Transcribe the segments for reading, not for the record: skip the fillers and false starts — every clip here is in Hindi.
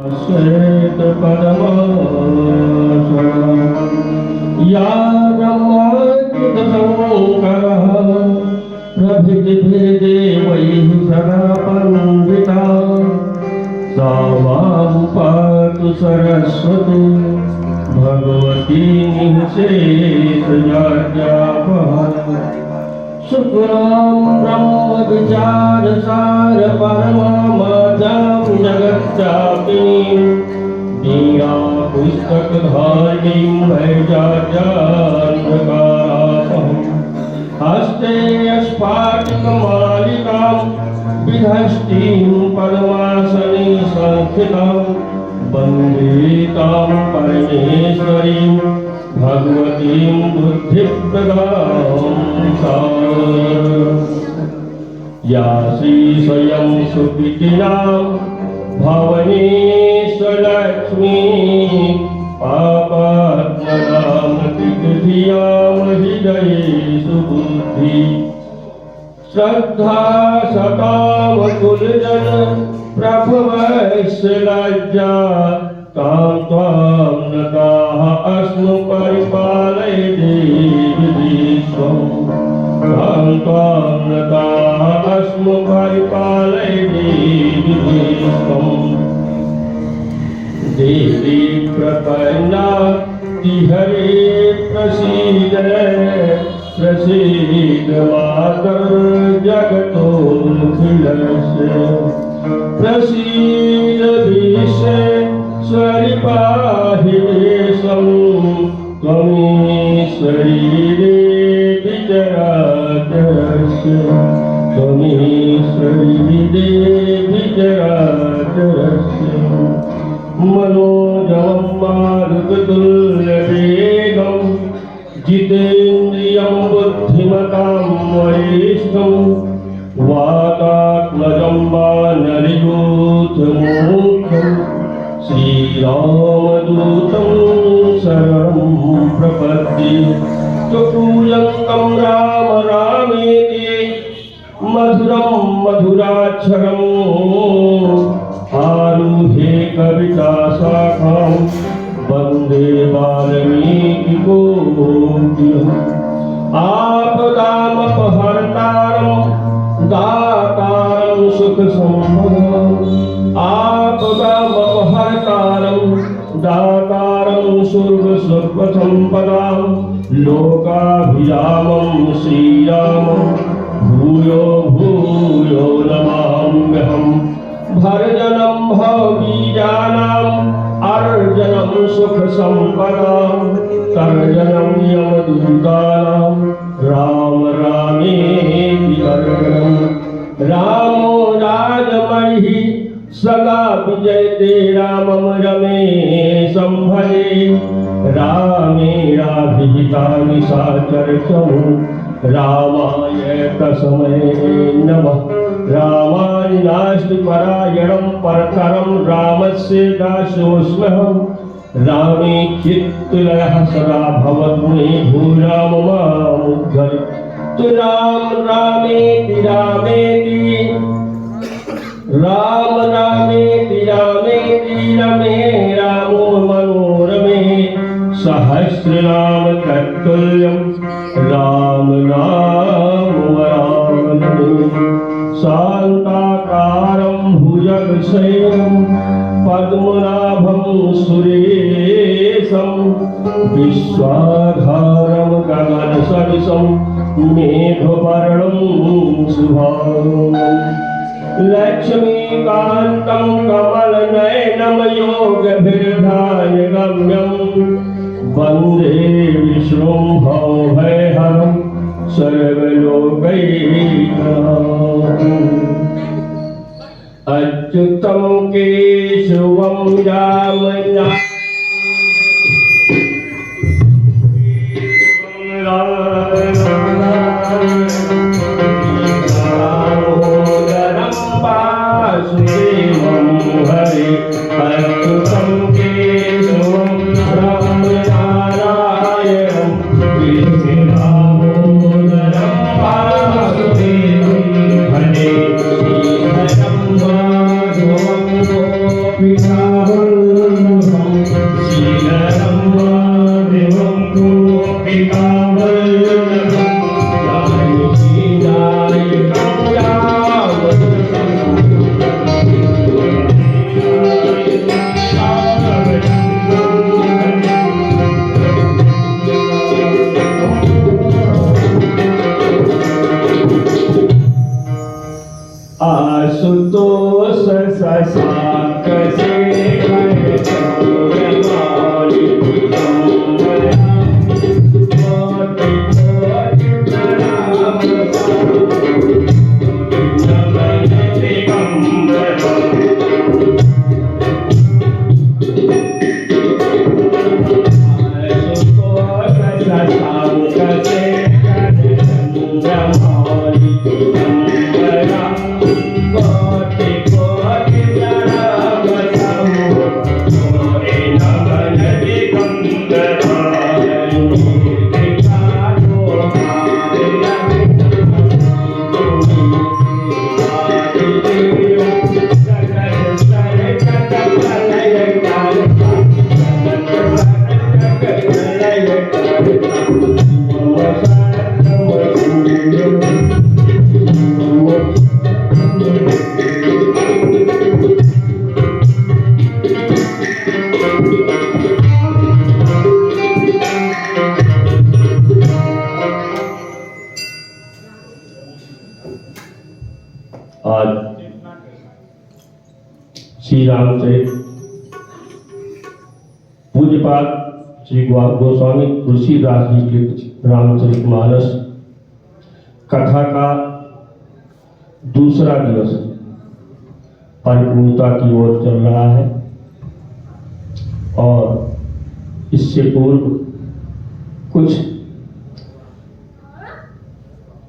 श्वेत पद्मासनम् या ब्रह्माच्युतशङ्करः प्रभृतिभिर्देवैः सदा वन्दिता सा मां पातु सरस्वती भगवती निःशेषजाड्यापहा शुक्रां ब्रह्मविचारसार परमामाद्यां जगच्चापिनीं दीया पुस्तकधारिणीं वैजाड्यान्धकारापहम् हस्ते स्फाटिकमालिकां विधष्टिं पद्मासने संस्थितां वन्दे तां परमेश्वरीं भगवतीं बुद्धिप्रदां या श्री स्वयं सुकृतिनां भवनेश्वरलक्ष्मी पापात्मनां विकृतियां हृदये सुबुद्धि श्रद्धा सतां कुलजन प्रभवस्य लज्जा तां त्वां नताः अस्मु परिपालय देवि विश्वं तां त्वां नताः अस्मु परिपालय देवि विश्वं देवी प्रपन्नाति हरे प्रसीद प्रसीद मातर्जगतोऽखिलस्य प्रसीद विश्वेश्वरि पाहि देशं त्वमीश्वरी देवि चराचरस्य त्वमीश्वरी देवि चराचरस्य मनोजवं मारुततुल्यवेगं जितेन्द्रियं बुद्धिमतां वरिष्ठं वातात्मजं वानरयूथमुख्यं श्रीरामदूतं शरणं प्रपद्ये सुपूजन्तं राम रामेति मधुरं मधुराक्षरम् आरुहे कविताशाखां वन्दे वाल्मीकिकोकिलं आपदामपहर्तारं दातारं सुखसम्पदाम् आपदामपहर्तारं दातारं सुखसम्पदां लोकाभिरामं श्रीरामं भूयो भूयो नमाम्यहम् भर्जनं भवबीजानाम् अर्जनं सुखसम्पदां तर्जनं यमदूतानां राम रामेति तर्जनं रामो राजमणिः सदा विजयते रामं रमेशं भजे रामेणाभिहितानि साचर्षं रामाय तस्मै नमः रामाय नास्ति परायणं परतरं रामस्य दासोऽस्म्यहं रामे चित्तलयः सदा भवतु मे भूयाम मामुद्धर तु राम रामेति रामेति राम रामेति रामेति रमे रामो मनोरमे सहस्रनाम तत्तुल्यं राम नाम वरानने शान्ताकारं भुजगशयनं पद्मनाभं सुरेशं विश्वाधारं गगनसदृशं मेघवर्णं शुभाङ्गं लक्ष्मीकान्तं कमलनयनं योगभिर्ध्यानगम्यं वन्दे विष्णुं भवभयहरं सर्वलोकैकनाथम् अच्युतं केशवं रामनाथं दामोदरं वासुदेवं हरे अच्युतं केशवं रामनारायणं दामोदरं वासुदेवं हरे श्रीहरं माधवं गोपिका वल्लभं श्रीधरं देवं गोपिकावल्लभं जानकी नायकं आशुतोष शशांक शेखर चौरमाली दिगंबरा कोटि कोटि प्रणाम नमन दिगंबरा आशुतोष शशांक शेखर चौरमाली दिगंबरा कोटि कोटि प्रणाम मोरे नमन दिगंबरा दिखाओ आज श्री रामचरित पूज्यपाद श्री गोस्वामी तुलसीदास जी के रामचरितमानस कथा का दूसरा दिवस परिपूर्णता की ओर चल रहा है और इससे पूर्व कुछ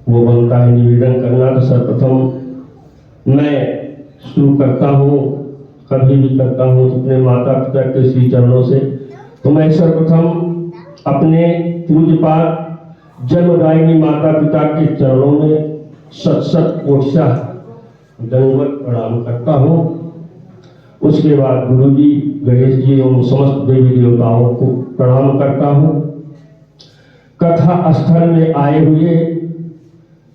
वो बनता है निवेदन करना। तो सर्वप्रथम मैं शुरू करता हूँ, कभी भी करता हूँ अपने माता पिता के श्री चरणों से। तो मैं सर्वप्रथम अपने पूज्यपाद जन्मदायिनी माता पिता के चरणों में सत सत कोटि दंडवत प्रणाम करता हूँ। उसके बाद गुरु जी, गणेश जी एवं समस्त देवी देवताओं को प्रणाम करता हूँ। कथा स्थल में आए हुए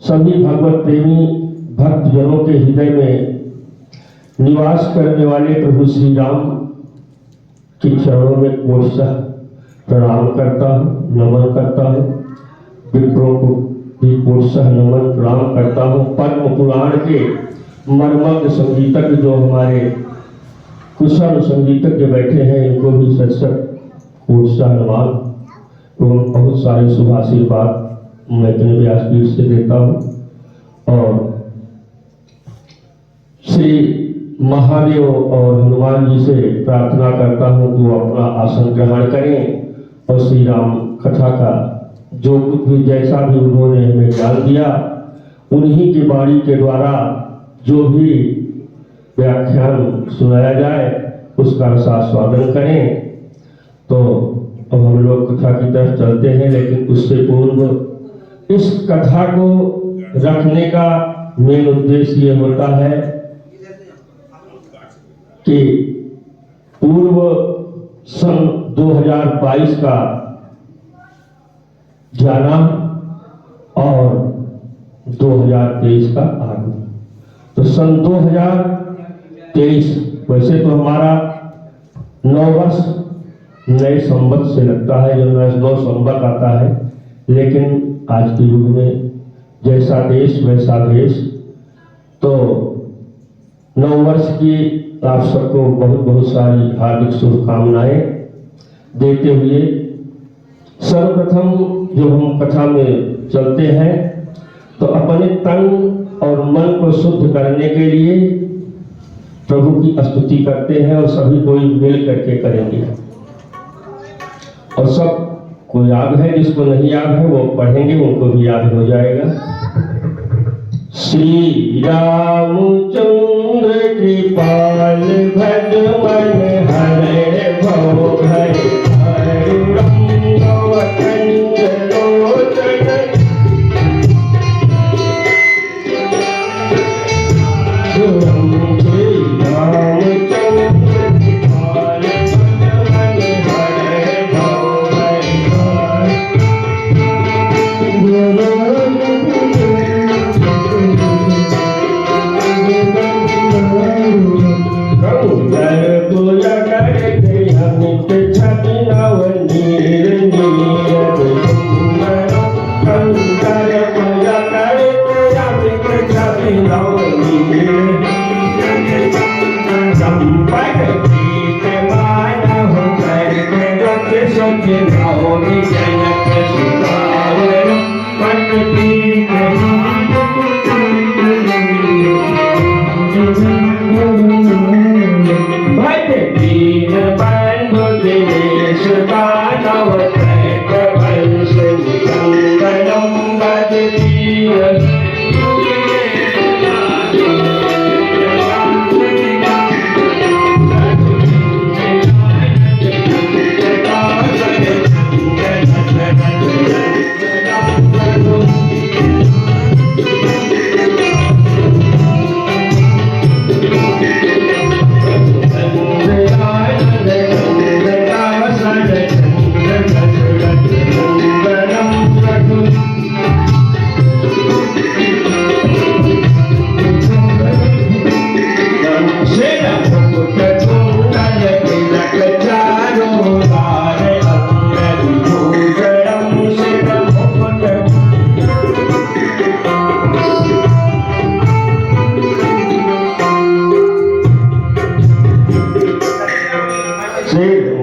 सभी भगवत प्रेमी भक्तजनों के हृदय में निवास करने वाले प्रभु श्री राम के चरणों में कोटि प्रणाम करता हूँ, नमन करता हूँ। विप्रों को भी कोटि नमन प्रणाम करता हूँ। पद्म पुराण के मर्मज्ञ संगीतज्ञ जो हमारे कुशल संगीतज्ञ बैठे हैं, इनको भी सत सत कोटि नमन एवं बहुत सारे शुभाशीर्वाद मैं अपने व्यासपीठ से देता हूँ। और श्री महादेव और हनुमान जी से प्रार्थना करता हूँ कि वो अपना आसन ग्रहण करें और श्री राम कथा का जो कुछ भी जैसा भी उन्होंने हमें ज्ञान दिया, उन्हीं की वाणी के द्वारा जो भी व्याख्यान सुनाया जाए उसका रसास्वादन करें। तो अब हम लोग कथा की तरफ चलते हैं, लेकिन उससे पूर्व इस कथा को रखने का मेन उद्देश्य ये होता है कि पूर्व सन 2022 का जाना और 2023 का आगमन। तो सन 2023 वैसे तो हमारा 9 वर्ष नए संवत से लगता है, जो 9 संवत आता है, लेकिन आज के युग में जैसा देश वैसा देश। तो 9 वर्ष की आप सबको बहुत बहुत सारी हार्दिक शुभकामनाएं देते हुए सर्वप्रथम जो हम कथा में चलते हैं, तो अपने तन और मन को शुद्ध करने के लिए प्रभु की स्तुति करते हैं और सभी कोई मिल करके करेंगे। और सब को याद है, जिसको नहीं याद है वो पढ़ेंगे, उनको भी याद हो जाएगा। श्री रामचंद्र कृपाल भज मन हरे भव भय रामचंद्र कृपाल सुखी रहोगी जनक सुखावरो पटती भज दीन बंधु दिनेश दानव त्रैक वंश निकंदनम भज दीन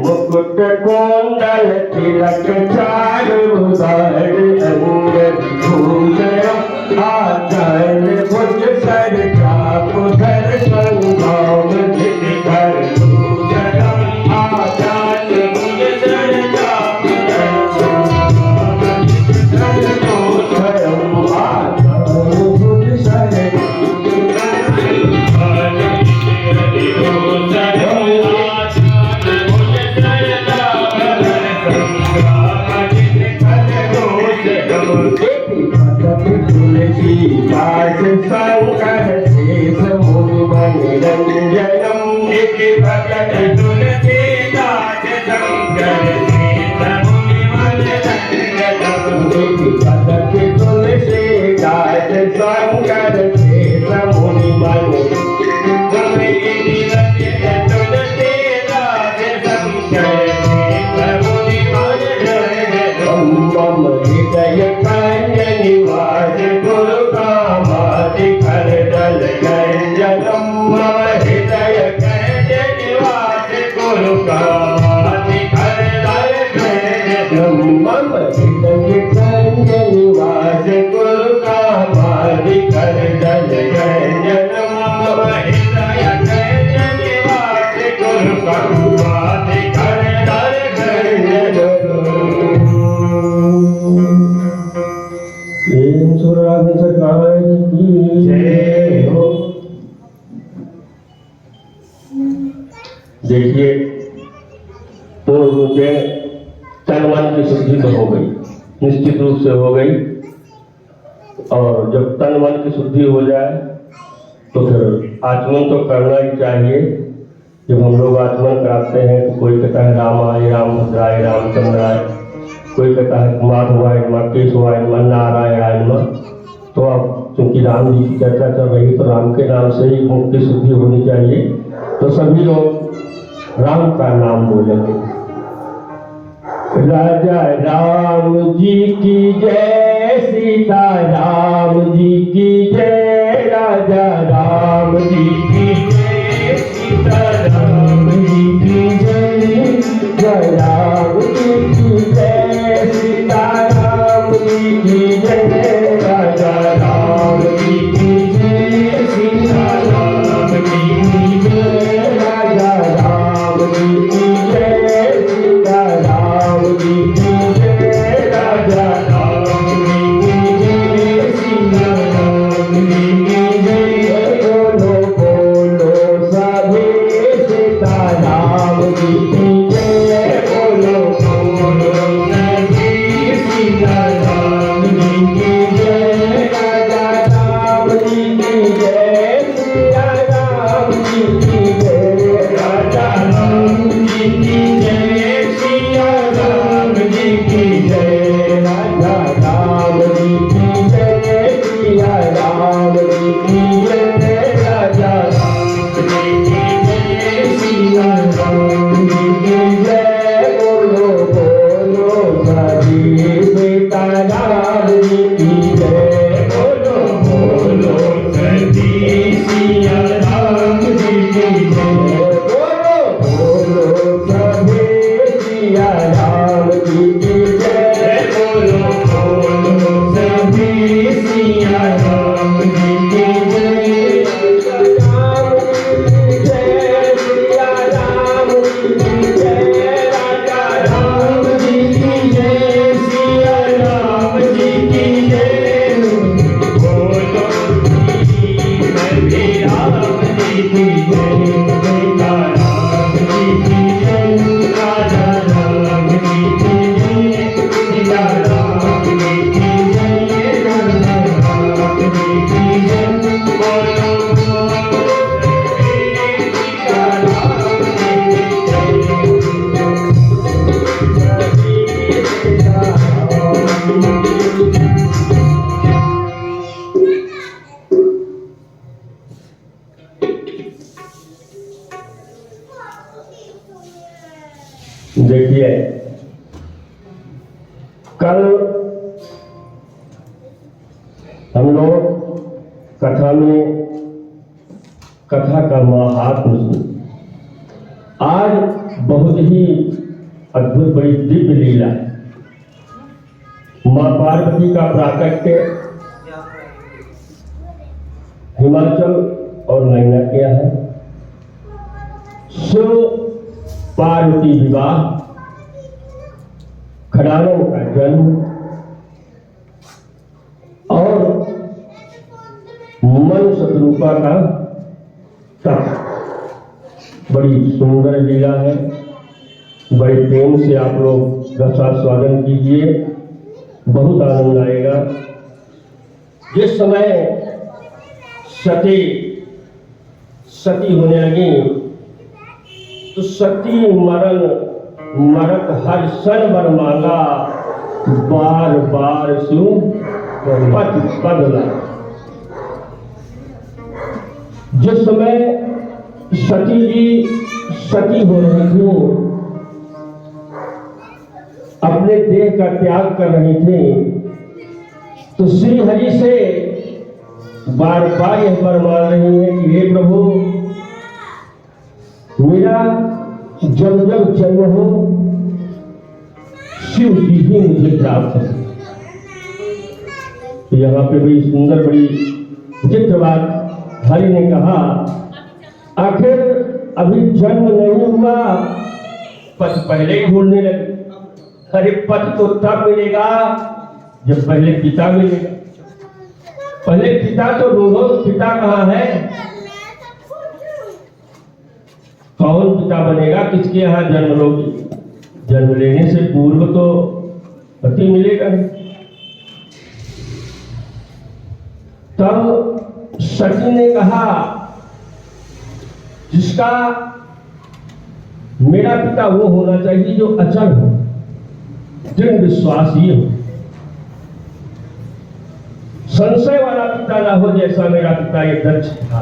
मुकुट कुंडल तिलक चारुधार अंग भूषण आचार्य भुज सर चाप धर संभाव धर भूषण आचार्य भुज सर चाप धर भूषण आचार्य भुज सर तुलसी दास शंकर शेष मुनि निरंजनम निधि भगत तुलसी दास शंकर शेष मुनि निरंजनम निधि भगत तुलसी दास शंकर शेष मुनि तुलसी दास शंकर शेष मुनि मम हृदय निवास गुरु कामादि कर दल गंजनम मम हृदय निवास गुरु कामादि कर दल गंजनम मम हृदय निवास गुरु कामादि कर दल गंजनम मम हृदय निवास गुरु कामादि कर दल गंजनम। सरकार की जय हो। देखिए तो मुझे तन मन की शुद्धि तो हो गई, निश्चित रूप से हो गई। और जब तन मन की शुद्धि हो जाए तो फिर आचमन तो करना ही चाहिए। जब हम लोग आचमन कराते हैं तो कोई कहता है रामाय रामभद्राय रामचंद्राय, कोई कहता है माधवाय नमः केशवाय नमः नारायणाय नमः। तो अब चूंकि राम जी की चर्चा चल रही तो राम के नाम से ही मुख की शुद्धि होनी चाहिए। तो सभी लोग राम का नाम बोलेंगे। राजा राम जी की जय, सीता राम जी की जय, राजा राम जी की जय, सीता राम जी की जय, जय राम जी की जय, सीता राम जी की जय, राजा राम जी की जय, सीता राम जी की जय, राजा राम जी की जय, सीता राम जी की जय, राजा राम जी की जय, सीता राम जी की जय। बोलो बोलो सभी सीता राम जी की जय, बोलो बोलो सभी सीता राम जी की जय, राजा राम जी की जय, सीता राम जी की जय, राजा राम जी की जय, सीता राम जी की जय, राजा राम जी की जय, सीता राम जी की जय, राजा राम जी की जय, सीता राम जी देखिए, कल हम लोग कथा में कथा का महात्म्य सुने। आज बहुत ही अद्भुत बड़ी दिव्य लीला है। मां पार्वती का प्राकट्य हिमाचल और नैना किया है। शिव पार्वती विवाह, खड़ारों का जन्म और मन शत्रुपा का तप, बड़ी सुंदर लीला है। बड़े प्रेम से आप लोग रसास्वादन कीजिए, बहुत आनंद आएगा। जिस समय सती होने लगी तो सती मरत हर सन बर मांगा, बार बार शिव पद बदला। जिस समय सती जी सती हो रही थी, अपने देह का त्याग कर रही थी, तो श्री हरि से बार बार यह फरमान रही है कि हे प्रभु, मेरा जब जब जन्म हो शिव जी ही मुझे प्राप्त है। यहाँ पे बड़ी सुंदर बड़ी विचित्र बात हरि ने कहा, आखिर अभी जन्म नहीं हुआ, पति पहले ही भूलने लगे। अरे पति तो तब मिलेगा जब पहले पिता मिलेगा। पहले पिता तो ढूंढो, पिता कहाँ है? कौन पिता बनेगा? किसके यहाँ जन्म लोगी? जन्म लेने से पूर्व तो पति मिलेगा नहीं। तब सती ने कहा, जिसका मेरा पिता वो होना चाहिए जो अचल हो, दृढ़ विश्वासी हो, संशय वाला पिता ना हो, जैसा मेरा पिता ये दक्ष था।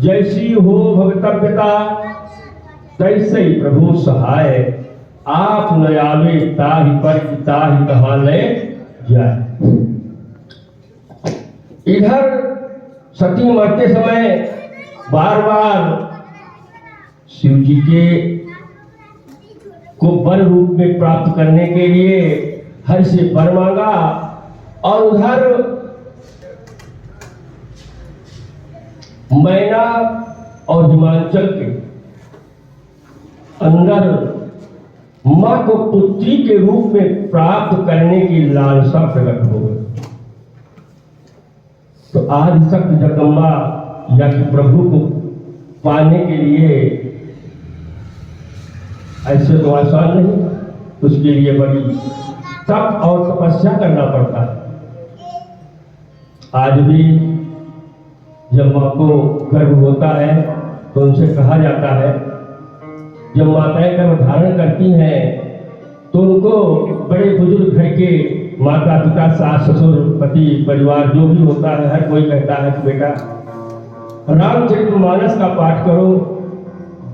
जैसी हो भगतव्यता तैसे ही प्रभु सहाय, आप न आवे ताहि पर ताहि कहा ले जाए। इधर सती मरते समय बार बार शिव जी के को वर रूप में प्राप्त करने के लिए हर से वर मांगा, और उधर मैना और हिमाचल के अंदर मां को पुत्री के रूप में प्राप्त करने की लालसा प्रकट हो गई। तो आदि शक्ति जगदम्बा या कि प्रभु को पाने के लिए ऐसे तो आसान नहीं, उसके लिए बड़ी तप और तपस्या करना पड़ता है। आज भी जब मां को गर्भ होता है तो उनसे कहा जाता है, जब माताएं गर्भ धारण करती हैं तो उनको बड़े बुजुर्ग घर के माता पिता, सास ससुर, पति परिवार जो भी होता है, हर कोई कहता है कि बेटा रामचरितमानस का पाठ करो,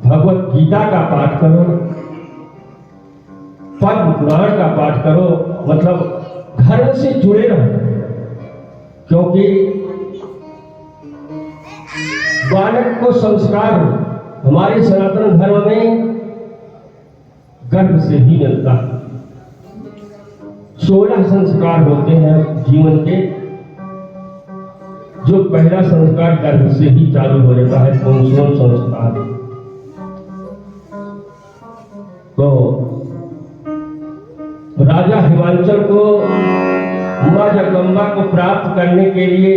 भगवत गीता का पाठ करो, पद्म पुराण का पाठ करो, मतलब धर्म से जुड़े रहो। क्योंकि बालक को संस्कार हमारे सनातन धर्म में गर्भ से ही मिलता है। 16 संस्कार होते हैं जीवन के, जो पहला संस्कार गर्भ से ही चालू हो जाता है, कौन संस्कार। तो राजा हिमाचल को मां जगदम्बा को प्राप्त करने के लिए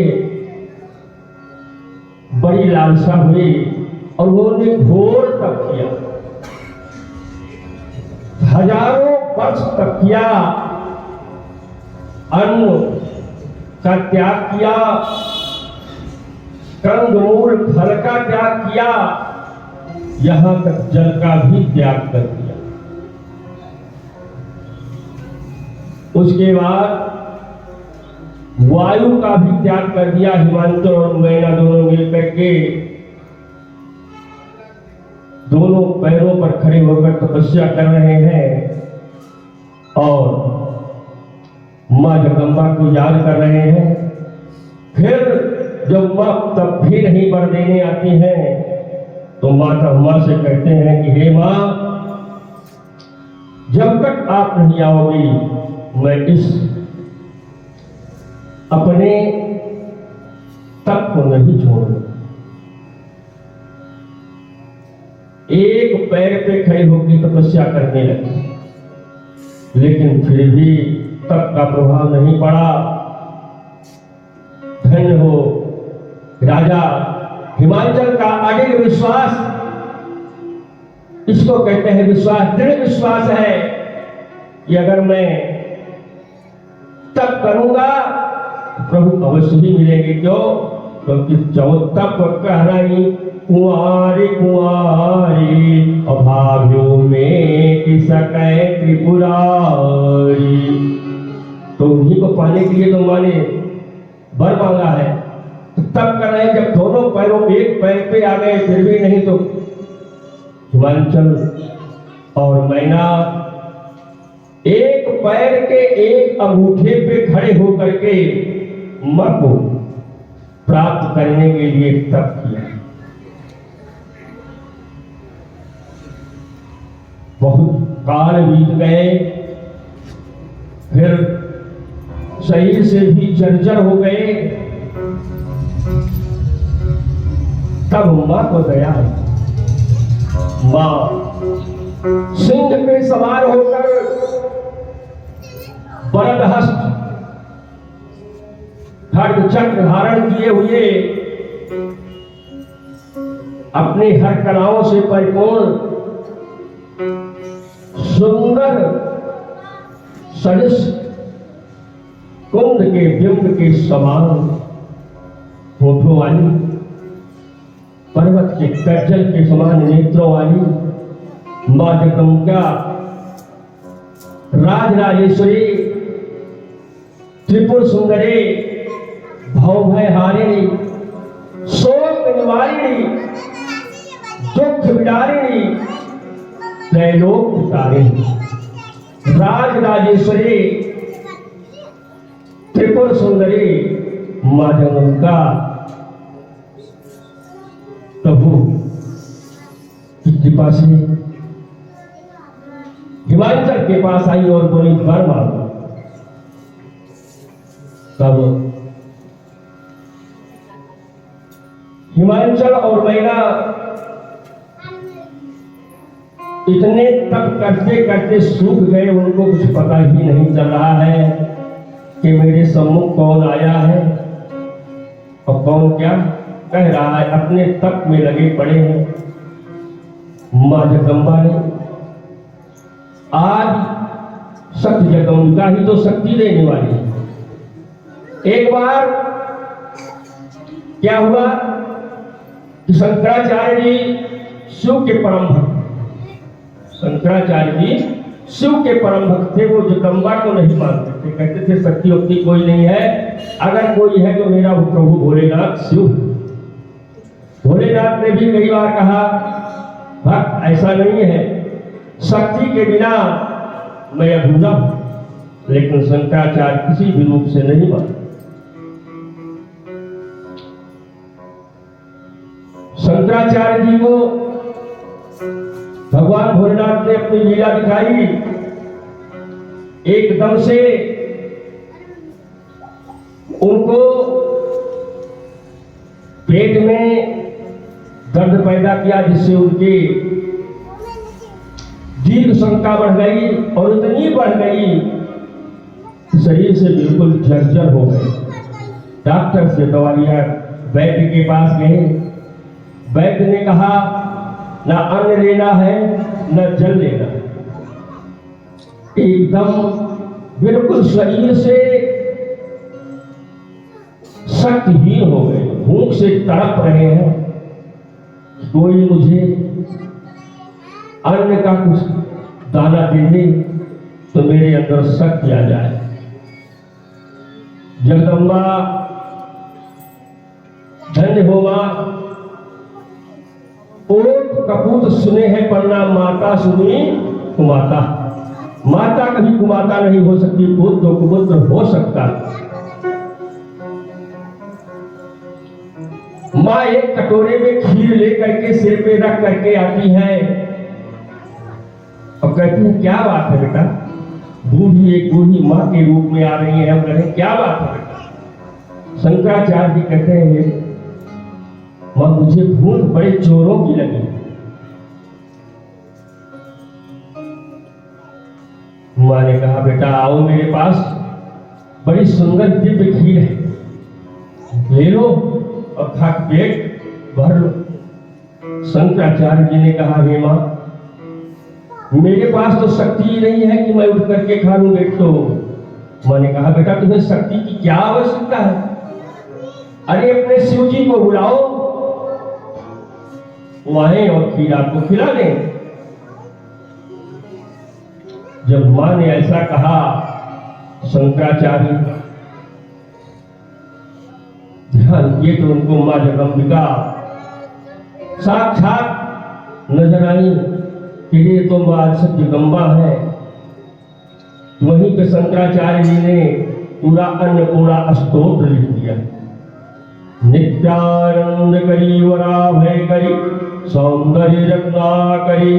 बड़ी लालसा हुई और उन्होंने घोर तप किया, हजारों वर्ष तप किया, अन्न का त्याग किया, कंदमूल फल का त्याग किया, यहां तक जल का भी त्याग कर दिया। उसके बाद वायु का भी त्याग कर दिया। हिमाचल और मैना दोनों मिलकर के दोनों पैरों पर खड़े होकर तपस्या कर रहे हैं और माँ जगदम्बा को याद कर रहे हैं। फिर जब माँ तब भी नहीं वर देने आती हैं तो माता माँ से कहते हैं कि हे माँ, जब तक आप नहीं आओगी मैं इस अपने तप को नहीं छोड़ूंगा। एक पैर पे खड़े होकर तपस्या करने लगी, लेकिन फिर भी तप का प्रभाव नहीं पड़ा। धन्य हो राजा हिमाचल का अडिग विश्वास, इसको कहते हैं विश्वास। दृढ़ विश्वास है कि अगर मैं तप करूंगा तो प्रभु अवश्य ही मिलेंगे। क्यों? क्योंकि जो तप कह रही कुंवारी कुंवारी अभाव्यों में सकै त्रिपुरारी, तो उन्हीं को पाने के लिए तो माने वर मांगा है। तो तब कर रहे जब दोनों पैरों एक पैर पे आ गए फिर भी नहीं, तो हिमाचल और मैना एक पैर के एक अंगूठे पे खड़े होकर के मां को प्राप्त करने के लिए तप किया। बहुत काल बीत गए, फिर शरीर से भी जर्जर हो गए। तब मां को दया आई। मां सिंह पे सवार होकर वरदहस्त खड्ग चक्र धारण किए हुए अपनी हर कलाओं से परिपूर्ण सुंदर सदृश कुंद के बिंब के समान होठों वाली, पर्वत के गर्जन के समान नेत्रों वाली मां जगदम्बा राजराजेश्वरी त्रिपुर सुंदरी भवभय हारिणी शोक निवारिणी दुख विदारिणी त्रैलोक तारिणी राजराजेश्वरी त्रिपुर सुंदरी मां जगदम्बा प्रभु की कृपा से हिमाचल के पास आई और बोली वर मांगो। तब हिमाचल और मैना इतने तप करते करते सूख गए, उनको कुछ पता ही नहीं चल रहा है कि मेरे सम्मुख कौन आया है और कौन क्या कह रहा है। अपने तप में लगे पड़े हैं। मां जगदम्बा ने आज शक्ति जगदम्बा ही तो शक्ति देने वाली है। एक बार क्या हुआ कि शंकराचार्य जी शिव के परम भक्त, शंकराचार्य जी शिव के परम भक्त थे। वो जगदम्बा को नहीं मानते थे, कहते थे शक्ति उक्ति कोई नहीं है, अगर कोई है तो मेरा प्रभु भोलेनाथ शिव। भोलेनाथ ने भी कई बार कहा भक्त ऐसा नहीं है, शक्ति के बिना मैं अधूरा हूं। लेकिन शंकराचार्य किसी भी रूप से नहीं मानते। शंकराचार्य जी को भगवान भोलेनाथ ने अपनी लीला दिखाई। एकदम से उनको पेट में दर्द पैदा किया, जिससे उनकी दीर्घ शंका बढ़ गई और इतनी बढ़ गई कि शरीर से बिल्कुल जर्जर हो गए। डॉक्टर से दवा लिया, वैद्य के पास गए। वैद्य ने कहा न अन्न लेना है न जल लेना है, एकदम बिल्कुल शरीर से शक्तिहीन हो गए, भूख से तड़प रहे हैं। कोई मुझे अन्न का कुछ दाना दे दे तो मेरे अंदर शक्ति आ जाए। जगदम्बा धन्य हो मां, ओट कपूत सुने हैं पन्ना, माता सुनी कुमाता। माता कभी कुमाता नहीं हो सकती, पुत्र कुपुत्र हो सकता। माँ एक कटोरे में खीर लेकर के सिर पे रख करके आती है और कहती है क्या बात है बेटा, बूढ़ी एक बूढ़ी माँ के रूप में आ रही है। हम कहें क्या बात है बेटा। शंकराचार्य जी कहते हैं माँ मुझे भूख बड़े जोरों की लगी। माँ ने कहा बेटा आओ मेरे पास, बड़ी सुंदर दिव्य खीर है, ले लो और खा पेट भर लो। शंकराचार्य जी ने कहा हे माँ मेरे पास तो शक्ति ही नहीं है कि मैं उठ करके खा लूं पेट। तो माँ ने कहा बेटा तुम्हें शक्ति की क्या आवश्यकता है, अरे अपने शिव जी को बुलाओ, वो आए और खीर आपको खिला दें। जब मां ने ऐसा कहा शंकराचार्य ध्यान किए तो उनको मां जगदंबिका साक्षात नजर आई कि ये तो मां जगदंबा है। वहीं पे शंकराचार्य जी ने पूरा अन्नपूर्णा स्तोत्र लिख दिया। नित्यानंद करी वरा भय करी सौंदर्य रत्नाकरी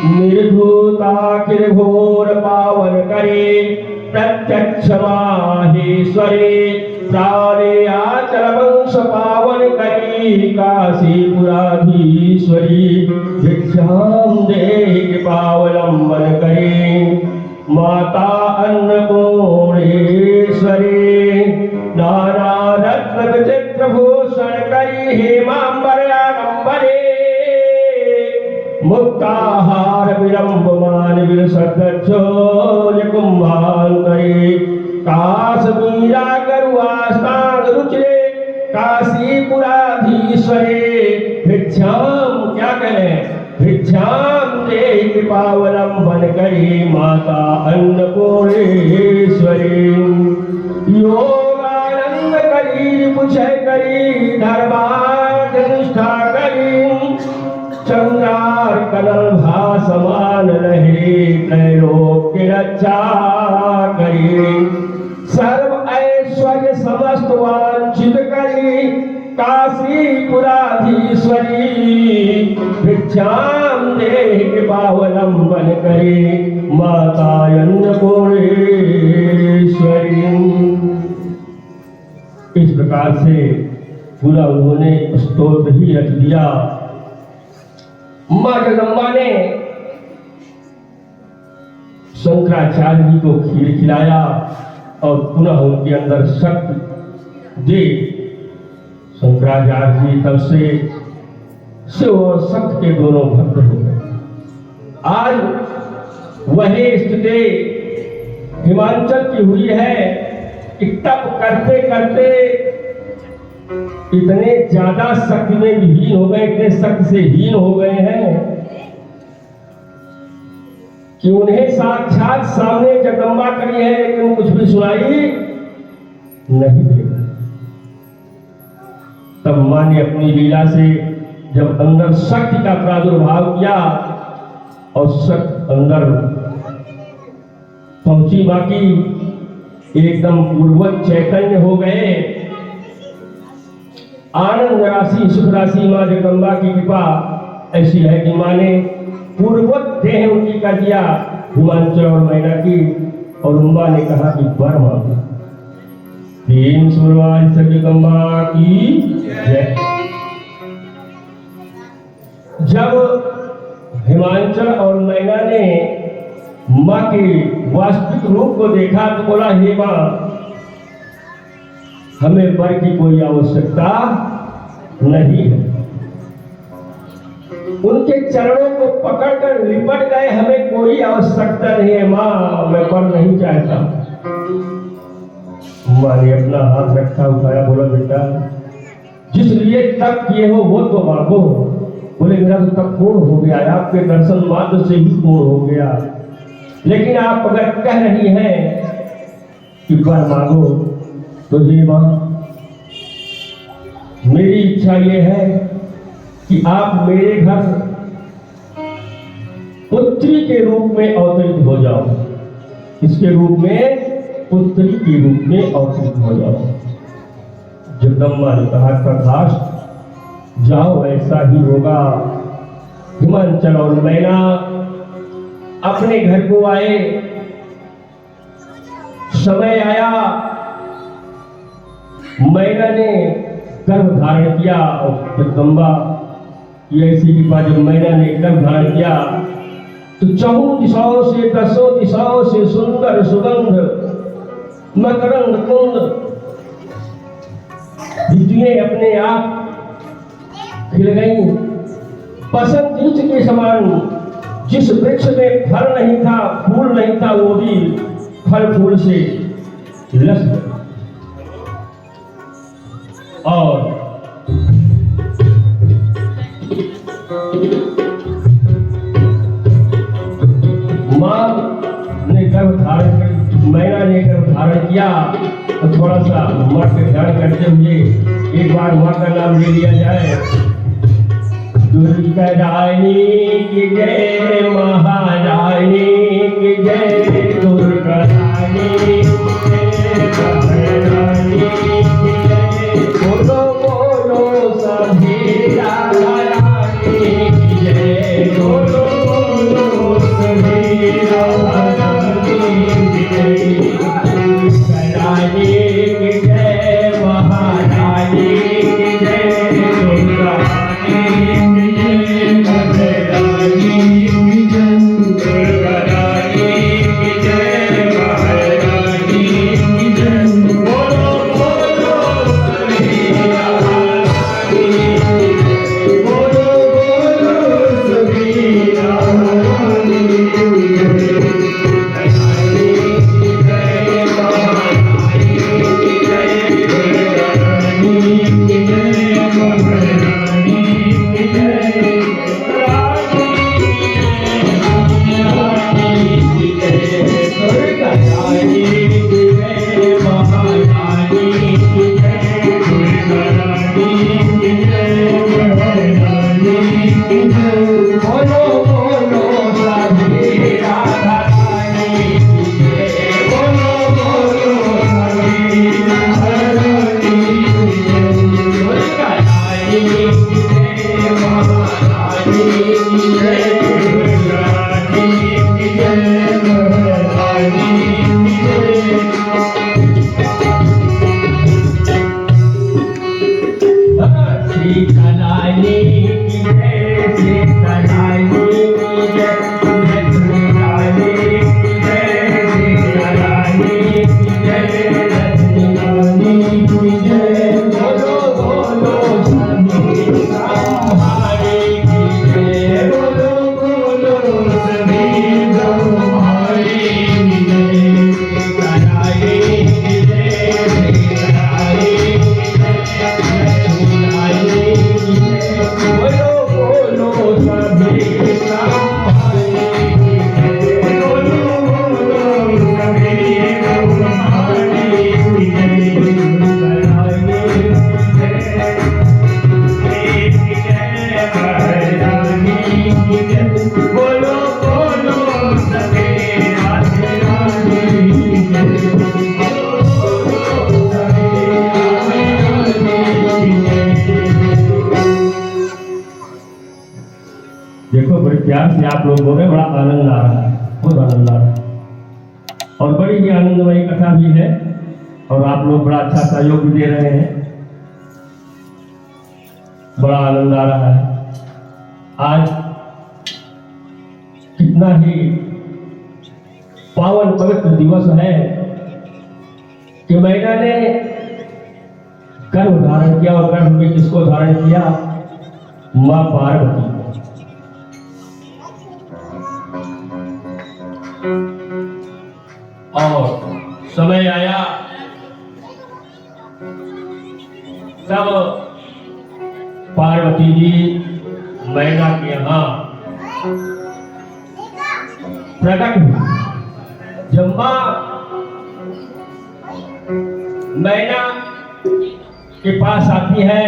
निर्धूताखिल घोर पावन करे प्रत्यक्ष माहेश्वरे प्राणे आचल वंश पावन करी काशीपुराधीश्वरी भिक्षाम देहि कृपावलंबन करे माता अन्नपूर्णेश्वरी नाना रत्न विचित्र भूषण करी हेमांबरयागंबरे मुक्ताहार विलंबमान विलसद्दोज कुंभांतरे काश्मीरा गरुआस्तांग रुचरे काशीपुराधीश्वरे भिक्षाम क्या करें भिक्षाम देहि कृपावलंबन करी माता अन्नपूर्णेश्वरी योगानंद करी पुछय करी धर्मानिष्ठा करी चंद्रार कनल भासमान रहे त्रैलोक्य रक्षा करी सर्व ऐश्वर्य समस्त वांछित करी काशीपुराधीश्वरी भिक्षाम देहि कृपावलंबन करी माता अन्नपूर्णेश्वरी। इस प्रकार से पूरा उन्होंने स्तोत्र ही रच दिया। मां जगदंबा ने शंकराचार्य जी को खीर खिलाया और पुनः उनके अंदर शक्ति दे। शंकराचार्य जी तब से शिव और शक्ति के दोनों भक्त हो गए। आज वही स्थिति हिमाचल की हुई है कि तप करते करते इतने ज्यादा शक्ति में हीन हो गए, इतने शक्ति से हीन हो गए हैं कि उन्हें साक्षात सामने जगदंबा करी है लेकिन कुछ भी सुनाई नहीं देगा। तब मां ने अपनी लीला से जब अंदर शक्ति का प्रादुर्भाव किया और शक्ति अंदर पहुंची, बाकी एकदम पूर्वत चैतन्य हो गए। आनंद राशि सुख राशि मां जगदंबा की कृपा ऐसी है कि मां ने पूर्वत देह उनकी कर दिया हिमांचल और मैना की, और उम्मा ने कहा कि वर मांगो। तीन सुरवाज जगदंबा की जय। जब हिमांचल और मैना ने मां के वास्तविक रूप को देखा तो बोला हे मां हमें वर की कोई आवश्यकता नहीं है। उनके चरणों को पकड़कर लिपट गए, हमें कोई आवश्यकता नहीं है मां, मैं वर नहीं चाहता। मां ने अपना हाथ रखा, उठाया, बोला बेटा जिस लिए तप किए हो वो तो मांगो। बोले मेरा तो तप पूर्ण हो गया, आपके दर्शन मात्र से ही पूर्ण हो गया, लेकिन आप अगर कह रही हैं कि वर मांगो तो ये मां मेरी इच्छा ये है कि आप मेरे घर पुत्री के रूप में अवतरित हो जाओ। इसके रूप में, पुत्री के रूप में अवतरित हो जाओ। जगदम्बा ने कहा तथास्तु, जाओ ऐसा ही होगा। हिमांचल और मैना अपने घर को आए। समय आया, मैना ने गर्भ धारण किया और जगदम्बा की ऐसी कृपा, जब मैना ने गर्भ धारण किया तो चहुं दिशाओं से, दसों दिशाओं से सुंदर सुगंध मकरंद कुंद ऋतुएं अपने आप खिल गईं। बसंत ऋतु के समान जिस वृक्ष में फल नहीं था, फूल नहीं था, वो भी फल फूल से लस गया। और मां ने गर्भ धारण कर, मैना ने गर्भ धारण किया। तो थोड़ा सा मां के ध्यान करते हुए एक बार मां का नाम ले लिया जाए। दुर्गा रानी की जय, महारानी की जय, दुर्गा रानी की जय, महारानी की जय। बोलो बोलो सभी राधा रानी की जय, बोलो बोलो सभी राधा रानी की जय। दुर्गा रानी की जय, महारानी की जय, दुर्गा रानी देखो बड़े प्यार से आप लोगों में बड़ा आनंद आ रहा है, बहुत आनंद आ रहा है और बड़ी ही आनंदमयी कथा भी है और आप लोग बड़ा अच्छा सहयोग भी दे रहे हैं। बड़ा आनंद आ रहा है। आज कितना ही पावन पवित्र दिवस है कि मैना ने गर्भ धारण किया और गर्भ में किसको धारण किया? मां पार्वती को। और समय आया तब पार्वती जी मैना के यहाँ प्रकट हुई। जब मां मैना के पास आती है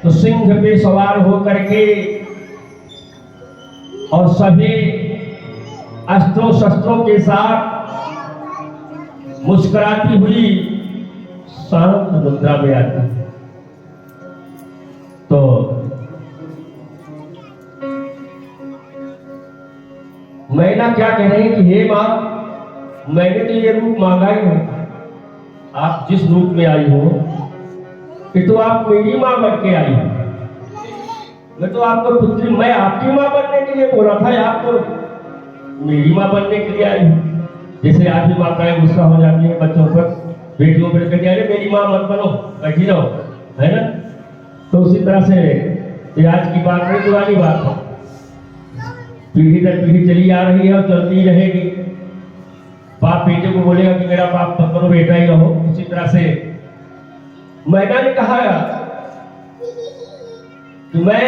तो सिंह पे सवार होकर के और सभी अस्त्रों शस्त्रों के साथ मुस्कुराती हुई शांत मुद्रा में आती है। तो मैना क्या कह रहे हैं कि हे मां, मैंने तो ये रूप मांगा ही नहीं, आप जिस रूप में आई हो कि तो आप मेरी मां बन के आई हो। मैं तो आपको पुत्री, मैं आपकी मां बनने के लिए बोला था, आप तो मेरी मां बनने के लिए आई हूं। जैसे आज भी माताएं गुस्सा हो जाती है बच्चों पर, बेटियों पर, कहती है अरे मेरी मां मत बनो, बैठी रहो, है ना। तो उसी तरह से ये आज की बात नहीं, पुरानी बात है, पीढ़ी दर पीढ़ी चली आ रही है और चलती रहेगी। बाप बेटे को बोलेगा कि मेरा बाप मत बनो, बेटा ही रहो। उसी तरह से मैना ने कहा कि मैं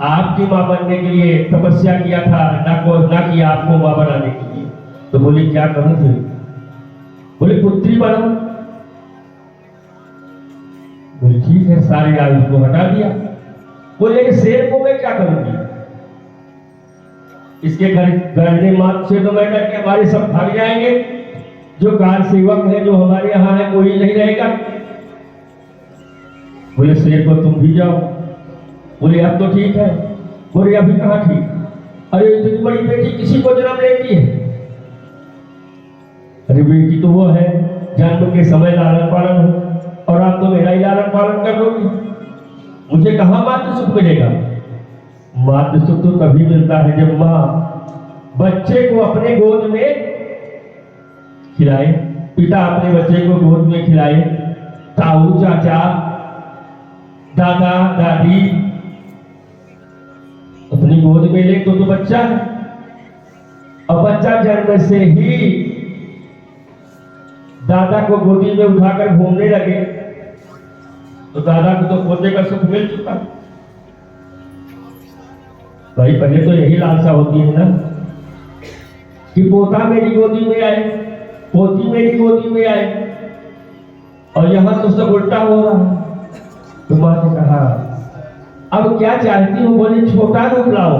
आपकी मां बनने के लिए तपस्या किया था, ना कि आपको मां बनाने के लिए। तो बोली क्या करूं फिर? बोले पुत्री बनो। बोले ठीक है, सारे आयुष को हटा दिया। बोले शेर को मैं क्या करूंगी? इसके गरजने मात से तो मैं डर के हमारे सब भाग जाएंगे, जो कार सेवक है जो हमारे यहाँ है कोई नहीं रहेगा। बोले शेर को तुम भी जाओ। बोले अब तो ठीक है। बोले अभी कहाँ ठीक? अरे इतनी बड़ी बेटी किसी को जन्म लेती है? अरे बेटी तो वो है जन्म के समय लालन पालन हो, और आप तो मेरा ही लालन पालन कर दोगी, मुझे कहाँ मातृ सुख मिलेगा? मातृ सुख तो तभी मिलता है जब माँ बच्चे को अपने गोद में खिलाए, पिता अपने बच्चे को गोद में खिलाए, ताऊ चाचा दादा दादी अपनी गोद में ले तो बच्चा है। और बच्चा जन्म से ही दादा को गोदी में उठाकर घूमने लगे तो दादा को तो पोते का सुख मिल चुका। भाई पहले तो यही लालसा होती है ना कि पोता मेरी गोदी में आए, पोती मेरी गोदी में आए, और यहां तो सब उल्टा हो रहा है। तो मां ने कहा अब क्या चाहती हूँ? बोले छोटा रूप लाओ।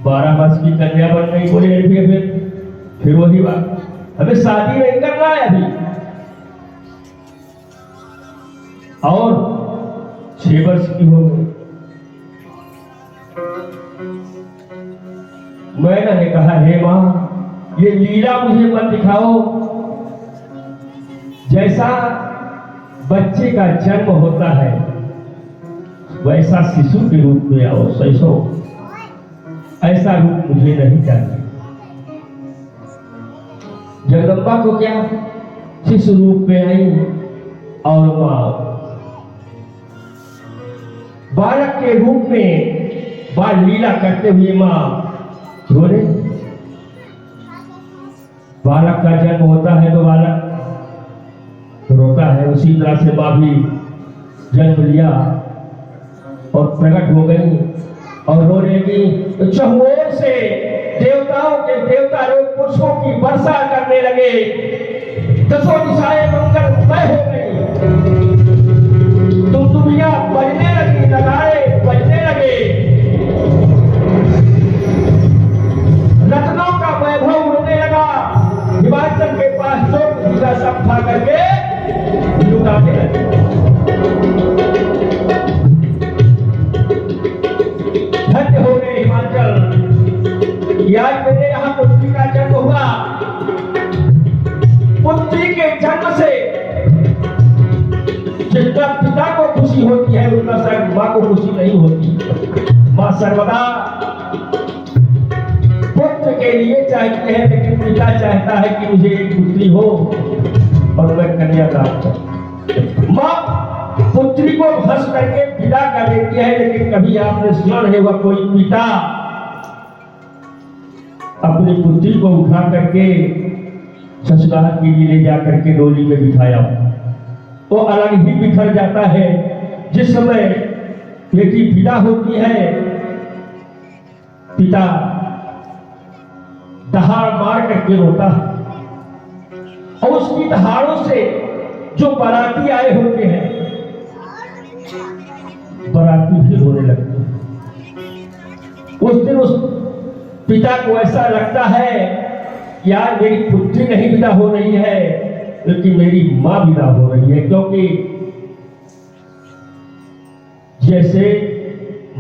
12 वर्ष की कन्या बन गई। बोले फिर वही बात, हमें शादी नहीं करना है अभी, और 6 वर्ष की हो गई। मैना ने कहा हे मां, ये लीला मुझे मत दिखाओ। जैसा बच्चे का जन्म होता है वैसा शिशु के रूप में आओ, शैशव, ऐसा रूप मुझे नहीं चाहिए। जगदम्बा को क्या शिशु रूप में आई, और मां बालक के रूप में बाल लीला करते हुए मां रोने। बालक का जन्म होता है तो बालक रोता है, उसी तरह से मां भी जन्म लिया और प्रकट हो गई और रोने की। तो चहुओं से देवताओं के देवता लोग पुरुषों की वर्षा करने लगे, 10 दिशाएं मंगलमय हो गई, दुनिया बजने लगी, नगाड़े बजने लगे, रत्नों का वैभव उड़ने लगा। हिमाचल के पास जो पूजा सब खा करके लुटाते लगे। धन्य हो गए हिमाचल, आज मेरे यहाँ पुत्री का जन्म हुआ। पुत्री के जन्म से जितना पिता को खुशी होती है उतना शायद मां को खुशी नहीं होती। मां सर्वदा पुत्र के लिए चाहती है, लेकिन पिता चाहता है कि मुझे एक पुत्री हो और मैं कन्या प्राप्त करूं। मां पुत्री को भस्म करके विदा कर देती है, लेकिन कभी आपने सुना नहीं हुआ कोई पिता अपनी पुत्री को उठा करके ससुराल के लिए ले जाकर के डोली में बिठाया। वो अलग ही बिखर जाता है। जिस समय बेटी विदा होती है, पिता दहाड़ मार करके रोता है, और उसकी दहाड़ों से जो बाराती आए होते हैं बराती भी रोने लगते हैं। उस दिन उस पिता को ऐसा लगता है यार मेरी पुत्री नहीं विदा हो रही है, लेकिन मेरी मां विदा हो रही है। क्योंकि जैसे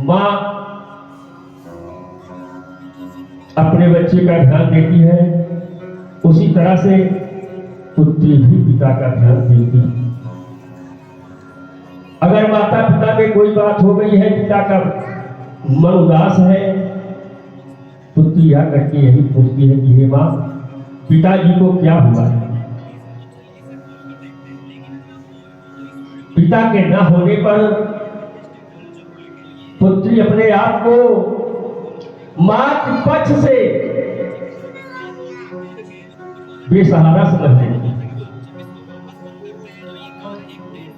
मां अपने बच्चे का ध्यान देती है, उसी तरह से पुत्री भी पिता का ध्यान देती है। अगर माता पिता में कोई बात हो गई है, पिता का मन उदास है, पुत्री यह करके यही पूछती है कि हे मां, पिताजी को क्या हुआ है। पिता के न होने पर पुत्री अपने आप को मां के पक्ष से बेसहारा समझ लेती।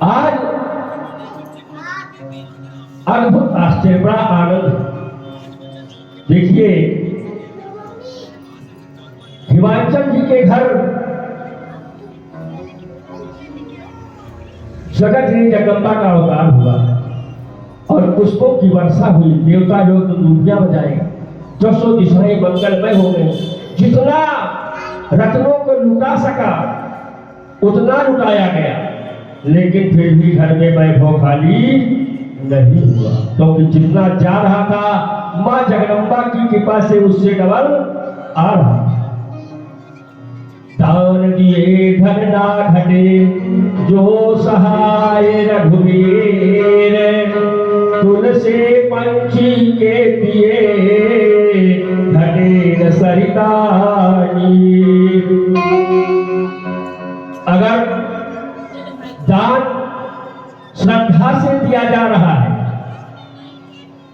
आज अद्भुत आश्चर्य, बड़ा आनंद। देखिए हिमाचल जी के घर जगत ने जगदम्बा का अवतार हुआ और पुष्पों की वर्षा हुई। देवता लोग दुनिया बजाए, दसों दिशाएं मंगलमय हो गई। जितना रत्नों को लुटा सका उतना लुटाया गया, लेकिन फिर भी घर में वैभव खाली नहीं हुआ। क्योंकि जितना जा रहा था मां जगदम्बा की कृपा से उससे डबल आ रहा। दान दिए धन ना घटे जो सहाय रघुवीर, तुलसी पंछी के पिए घटे न सरितानी। अगर दान श्रद्धा से दिया जा रहा है,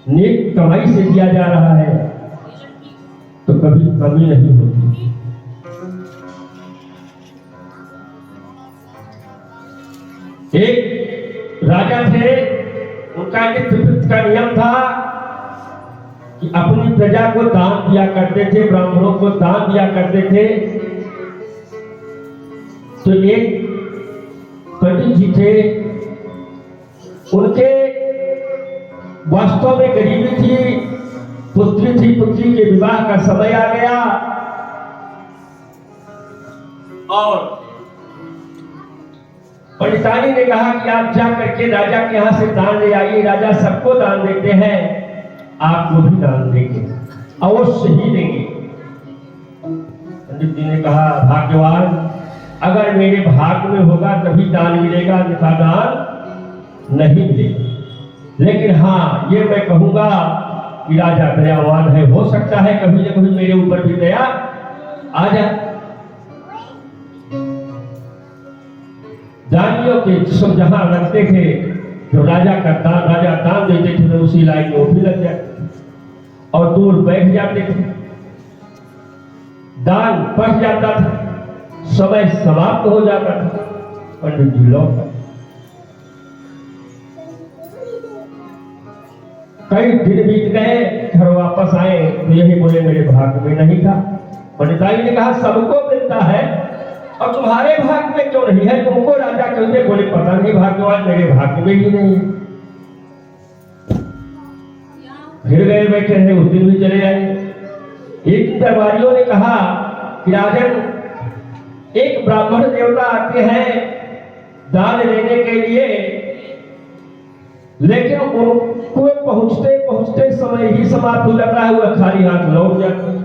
नेक कमाई से दिया जा रहा है, तो कभी कमी नहीं होती। एक राजा थे, उनका नित्य का नियम था कि अपनी प्रजा को दान दिया करते थे, ब्राह्मणों को दान दिया करते थे। तो एक पंडित जी थे, उनके वास्तव में गरीबी थी, पुत्री थी, पुत्री के विवाह का समय आ गया और पंडितानी ने कहा कि आप जा करके राजा के यहां से दान ले आइए। राजा सबको दान देते हैं, आपको भी दान देंगे, अवश्य ही देंगे। पंडित जी ने कहा भाग्यवान, अगर मेरे भाग में होगा तभी दान मिलेगा, अन्यथा दान नहीं मिलेगा। लेकिन हाँ, ये मैं कहूंगा कि राजा दयावान है, हो सकता है कभी न कभी मेरे ऊपर भी दया आ जाए। दानियों के सब जहां रखते थे, जो राजा का दान, राजा दान देते थे, तो उसी लाइन में वो भी लग जाते और दूर बैठ जाते थे। दान बढ़ जाता था, समय समाप्त हो जाता था, पंडित जी लौट आए। कई दिन बीत गए, घर वापस आए तो यही बोले मेरे भाग में नहीं था। पंडिताई ने कहा सबको मिलता है और तुम्हारे भाग में क्यों नहीं है? तुमको राजा कहते, बोले पता नहीं भाग्यवान, मेरे भाग में ही नहीं है। फिर गए बैठे रहे, उस दिन भी चले आए। एक दरबारियों ने कहा कि राजन, एक ब्राह्मण देवता आते हैं दान लेने के लिए, लेकिन उनको पहुंचते पहुंचते समय ही समाप्त हो जाता है, वह खाली हाथ लौट जाते हैं।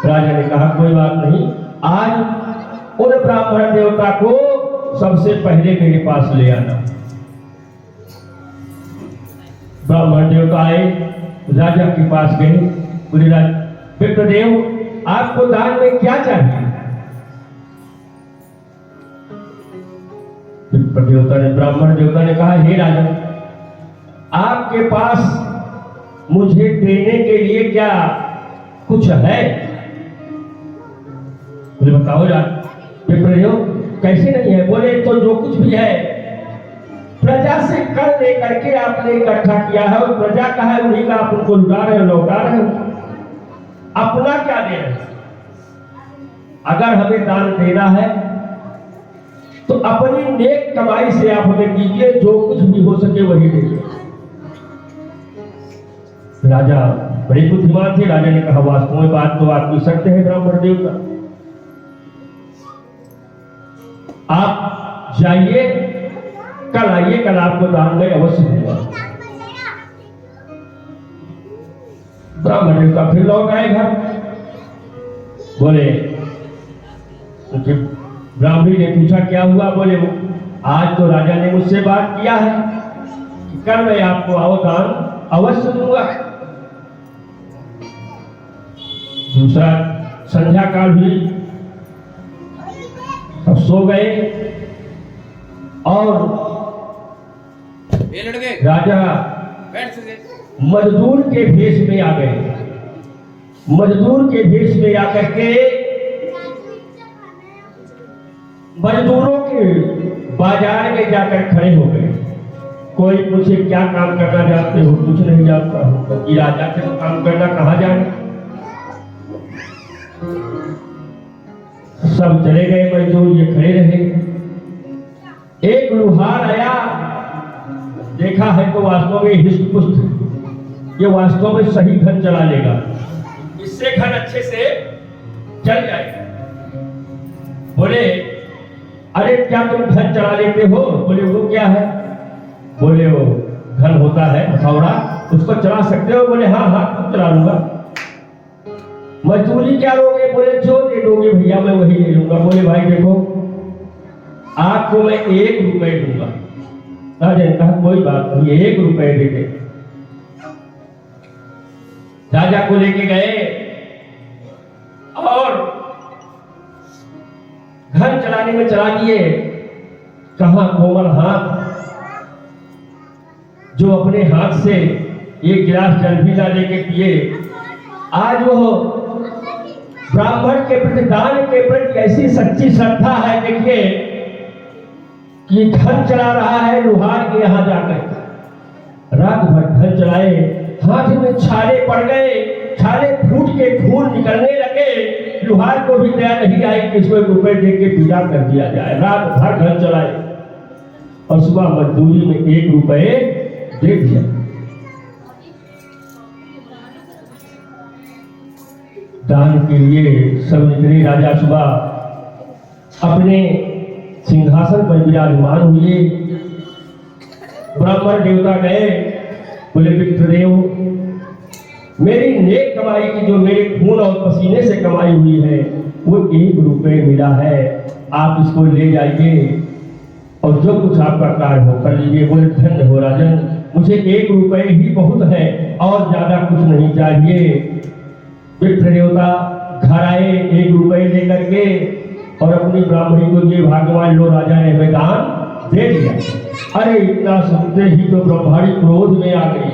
राजा ने कहा कोई बात नहीं, आज उन ब्राह्मण देवता को सबसे पहले मेरे पास ले आना। ब्राह्मण देवता आए, राजा के पास गए, बोले विप्रदेव आपको दान में क्या चाहिए? देवता ने, ब्राह्मण देवता ने कहा हे राजा, आपके पास मुझे देने के लिए क्या कुछ है? बोले बताओ विप्रदेव, कैसे नहीं है? बोले तो जो कुछ भी है प्रजा से कर ले करके आपने इकट्ठा किया है, और प्रजा का है उन्हीं का आप उनको लुटा रहे हो, लौटा रहे हो, अपना क्या दे रहे? अगर हमें दान देना है तो अपनी नेक कमाई से आप हमें दीजिए, जो कुछ भी हो सके वही दीजिए। राजा बड़े बुद्धिमान थे। राजा ने कहा वास्तव में बात तो आपकी सत्य है ब्राह्मण देवता, आप जाइए, कल आइए, कल आपको दान में अवश्य दूंगा। ब्राह्मण देवता फिर लौट आए घर। बोले, ब्राह्मणी ने पूछा क्या हुआ? बोले आज तो राजा ने मुझसे बात किया है कि कल मैं आपको दान अवश्य दूंगा। दूसरा संध्या काल हुई, सब सो गए और राजा मजदूर के भेष में आ गए। मजदूर के भेष में आकर के मजदूरों के बाजार में जाकर खड़े हो गए। कोई पूछे क्या काम करना जानते हो? कुछ नहीं जानता हूं। तो राजा के तो काम करना कहाँ जाए? सब चले गए मजदूर, ये खड़े रहे। एक लुहार आया, देखा है तो वास्तव में हिष्ट पुष्ट, ये वास्तव में सही घन चला लेगा, इससे घन अच्छे से चल जाएगा। बोले अरे क्या तुम घन चला लेते हो? बोले वो क्या है? बोले वो घन होता है हथौड़ा, उसको चला सकते हो? बोले हाँ हाँ खुद चला लूंगा। मजदूरी क्या लोगे? बोले जो दे दोगे भैया मैं वही ले लूंगा। बोले भाई देखो आपको मैं 1 रुपए दूंगा। राजा ने कहा कोई बात नहीं, 1 रुपए दे दे। राजा को लेके गए और घर चलाने में चला दिए। कहां कोमल हाथ, जो अपने हाथ से 1 गिलास जल भी ना लेके पिए, आज वो ब्राह्मण के प्रति, दान के प्रति ऐसी सच्ची श्रद्धा है। देखिए कि घन चला रहा है लुहार के यहां जाकर, रात भर घन चलाए, हाथ में छाले पड़ गए, छाले फूट के खून निकलने लगे। लुहार को भी दया नहीं आई कि इसको 1 रुपए दे के विदा कर दिया जाए। रात भर घन चलाए और सुबह मजदूरी में 1 रुपए दे दिया। दान के लिए सब निकले। राजा सुबह अपने सिंहासन पर विराजमान हुए। ब्राह्मण देवता गए, बोले पितृदेव मेरी नेक कमाई की, जो मेरे खून और पसीने से कमाई हुई है, वो 1 रुपए मिला है, आप इसको ले जाइए और जो कुछ आपका कार्य हो कर लीजिए। बोले धन्य हो राजन, मुझे 1 रुपए ही बहुत है और ज्यादा कुछ नहीं चाहिए। पितृ देवता घर आए 1 रुपए लेकर के और अपनी ब्राह्मणी को दिए। भगवान लो राजा ने हमें दान दे दिया। अरे इतना सुनते ही तो ब्रह्माणी क्रोध में आ गई।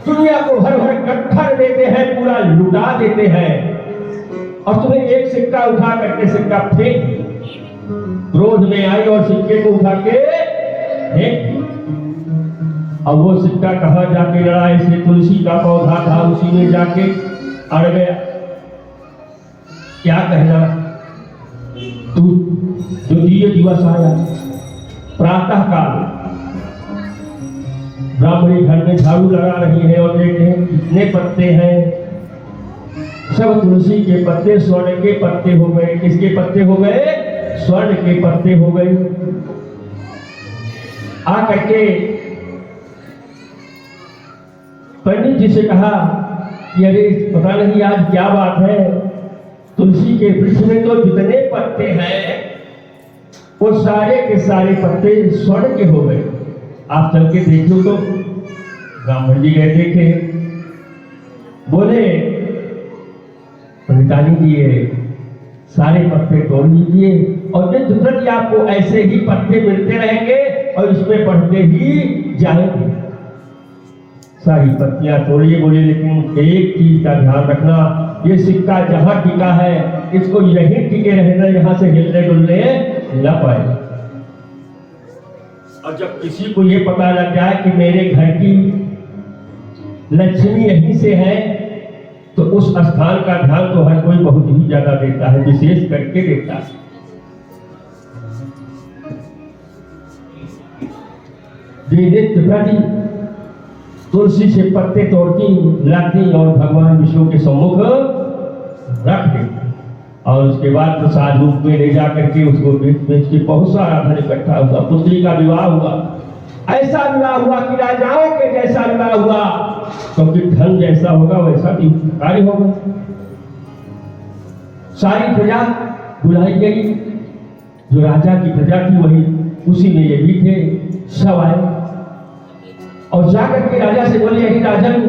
दुनिया को हर हर गट्ठर देते हैं, पूरा लुटा देते हैं और तुम्हें 1 सिक्का उठा करके सिक्का फेंक। क्रोध में आई और सिक्के को उठा के फेंक। अब वो सिक्का कहाँ जाके लड़ा? ऐसे तुलसी का पौधा था, उसी में जाके अड़ गया। क्या कहना, तू द्वितीय दिवस आया प्रातः काल, ब्राह्मणी घर में झाड़ू लगा रही है और देखे कितने पत्ते हैं, सब तुलसी के पत्ते स्वर्ण के पत्ते हो गए। किसके पत्ते हो गए? स्वर्ण के पत्ते हो गए। आकर के पंडित जी से कहा कि अरे पता नहीं आज क्या बात है, तुलसी के वृक्ष में तो जितने पत्ते हैं वो सारे के सारे पत्ते स्वर्ण के हो गए, आप चल के देख लो। तो ब्राह्मण जी गए, देखे, बोले पंडितानी जी ये सारे पत्ते तोड़ लीजिए और नित्य प्रति आपको ऐसे ही पत्ते मिलते रहेंगे और इसमें बढ़ते ही जाएंगे। सारी पत्तियां तोड़िए। बोले लेकिन एक चीज का ध्यान रखना, ये सिक्का जहां टिका है इसको यहीं टिके रहना, यहां से हिलने डुलने न पाए। और जब किसी को ये पता लग जाए कि मेरे घर की लक्ष्मी यहीं से है, तो उस स्थान का ध्यान तो हर कोई बहुत ही ज्यादा देता है, विशेष करके देता है। वे नित्य प्रति तुलसी से पत्ते तोड़ती लाती और भगवान विष्णु के सम्मुख रख देती और उसके बाद प्रसाद रूप में ले जा करके उसको बेच बेच के बहुत सारा धन इकट्ठा हुआ। पुत्री का विवाह हुआ, ऐसा विवाह हुआ कि राजाओं के जैसा विवाह हुआ, क्योंकि धन जैसा होगा वैसा भी कार्य होगा। सारी प्रजा बुलाई गई, जो राजा की प्रजा थी वही उसी में ये भी थे, सब आए और जाकर के राजा से बोले, यही राजन,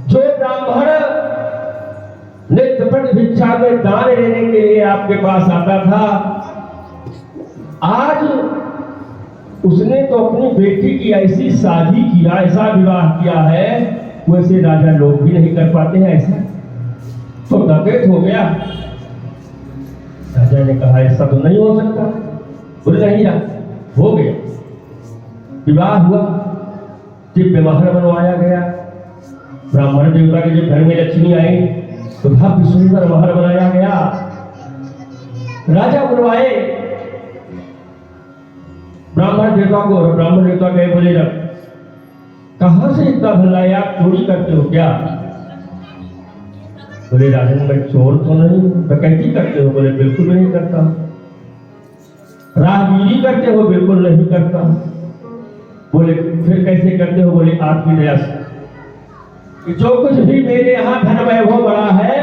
जो ब्राह्मण नित्य प्रति भिक्षा में दान लेने के लिए आपके पास आता था, आज उसने तो अपनी बेटी की ऐसी शादी किया, ऐसा विवाह किया है, वैसे राजा लोग भी नहीं कर पाते हैं ऐसा, तो डकैत हो गया। राजा ने कहा ऐसा तो नहीं हो सकता। बोले नहीं हो गया। विवाह हुआ, दिव्य महल बनवाया गया, ब्राह्मण देवता के जो घर में लक्ष्मी आई तो भव्य सुंदर महल बनाया गया। राजा बुलवाए ब्राह्मण देवता को, और ब्राह्मण देवता गए, बोले कहां से इतना धन लाए, आप चोरी करते हो क्या? बोले राजन मैं चोर तो नहीं, डकैती करते हो? बोले बिल्कुल नहीं करता। राहगीरी करते हो? बिल्कुल नहीं करता। बोले फिर कैसे करते हो? बोले आपकी दया से। जो कुछ भी मेरे यहाँ धन वैभव बड़ा है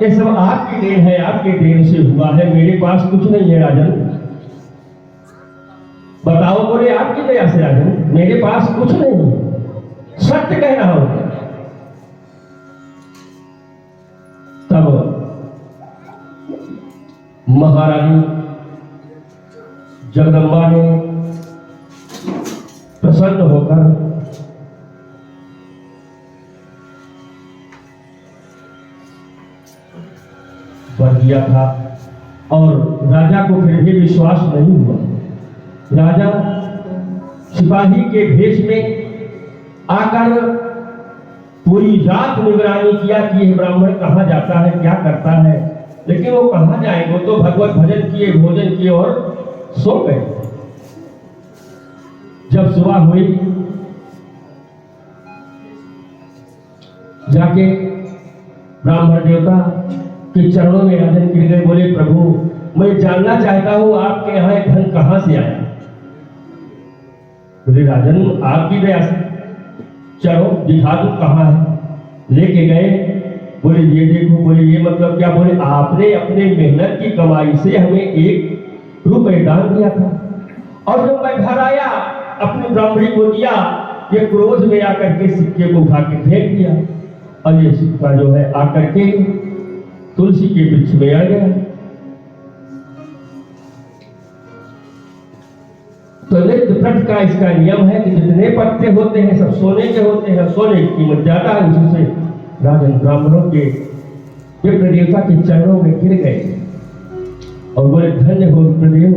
ये सब आपकी देन है, आपके देन से हुआ है, मेरे पास कुछ नहीं है राजन। बताओ। बोले आपकी दया से राजन, मेरे पास कुछ नहीं, सत्य कह रहा हूं। तब महारानी जगदम्बा ने प्रसन्न होकर वर दिया था और राजा को फिर भी विश्वास नहीं हुआ। राजा सिपाही के भेष में आकर पूरी रात निगरानी किया कि यह ब्राह्मण कहाँ जाता है, क्या करता है, लेकिन वो कहाँ जाए, वो तो भगवत भजन किए, भोजन किए और सो गए। जब सुबह हुई जाके ब्राह्मण देवता के चरणों में राजन गिर गए। बोले प्रभु मैं जानना चाहता हूं आपके यहाँ धन कहां से आया? बोले राजन आपकी दया से, चलो दिखा दो कहां है। लेके गए, बोले ये देखो। बोले ये मतलब क्या? बोले आपने अपने मेहनत की कमाई से हमें 1 रुपए दान दिया था और जब मैं घर आया अपनी ब्राह्मणी को दिया, ये क्रोध में आकर के सिक्के को उठा के फेंक दिया और ये सिक्का जो है आकर के तुलसी के वृक्ष में आ गया। तो नित्य प्रति का इसका नियम है कि जितने पत्ते होते हैं सब सोने के होते हैं, सोने की कीमत ज्यादा है। उससे राजन ब्राह्मणों के विप्र देवता के चरणों में गिर गए और बोले धन्य हो विप्रदेव।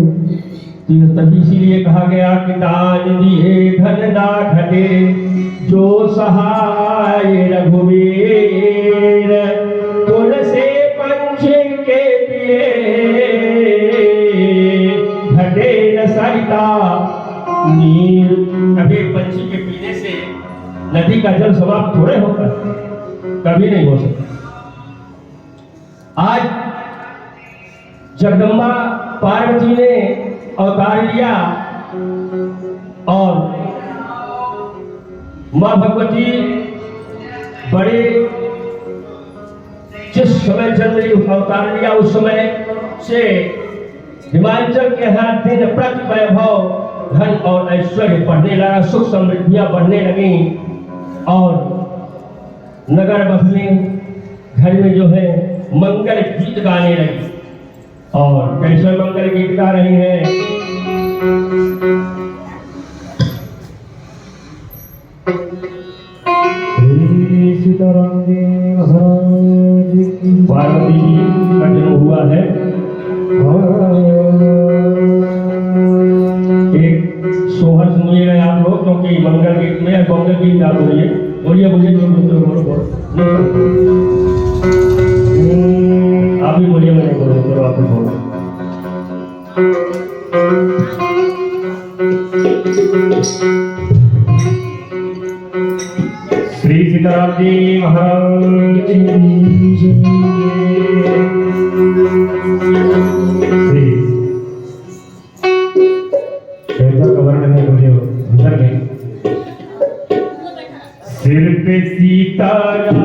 तभी इसीलिए कहा गया कि दान दिए धन ना घटे, जो सहाय रघुवीर, तुलसी पंछी के पिए, घटे न सरिता नीर। कभी पंछी के पीने से नदी का जल समाप्त थोड़े होता है, कभी नहीं हो सकता। आज जगदम्बा पार्वती ने अवतार लिया और मां भगवती बड़े जिस समय जन्म ली अवतार लिया उस समय से हिमाचल के हर दिन प्रति वैभव धन और ऐश्वर्य बढ़ने लगा, सुख समृद्धियां बढ़ने लगी और नगर बस में घर में जो है मंगल गीत गाने लगी। और कैसे मंगल गीत गा रही है? सीताराम जी महाराज की पार्वती जी का जन्म हुआ है। एक सोहर सुनिएगा आप लोग, क्योंकि मंगल गीत में मंगल गीत आप बोलिए बोलिए बोलिए आप भी बोलिए, मैंने बोलो चलो आप भी बोलो। श्री सीताराम जी महाराज की श्री कैसा कवर करने को जो अंदर में सिर पे सीताराम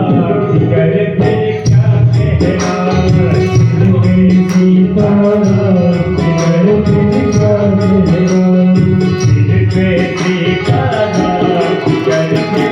कर पे क्या कहना सिर पे सीताराम कर पे क्या कहना सिर पे सीताराम कर पे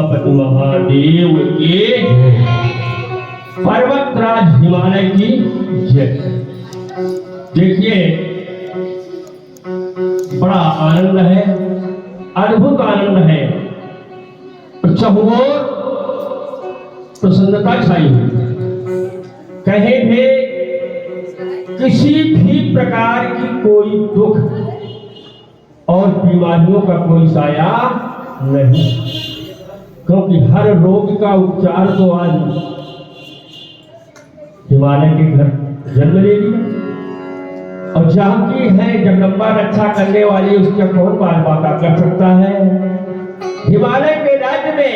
उमापति महादेव के पर्वतराज हिमालय की जय। देखिए बड़ा आनंद है, अद्भुत आनंद है, चहुओर प्रसन्नता छाई हुई। कहीं भी किसी भी प्रकार की कोई दुख और बीमारियों का कोई साया नहीं, क्योंकि हर रोग का उपचार तो आज हिमालय के घर जन्म ले लिया। और जहाँ की है जगदम्बा रक्षा करने वाली, उसका कौन बात कर सकता है। हिमालय के राज्य में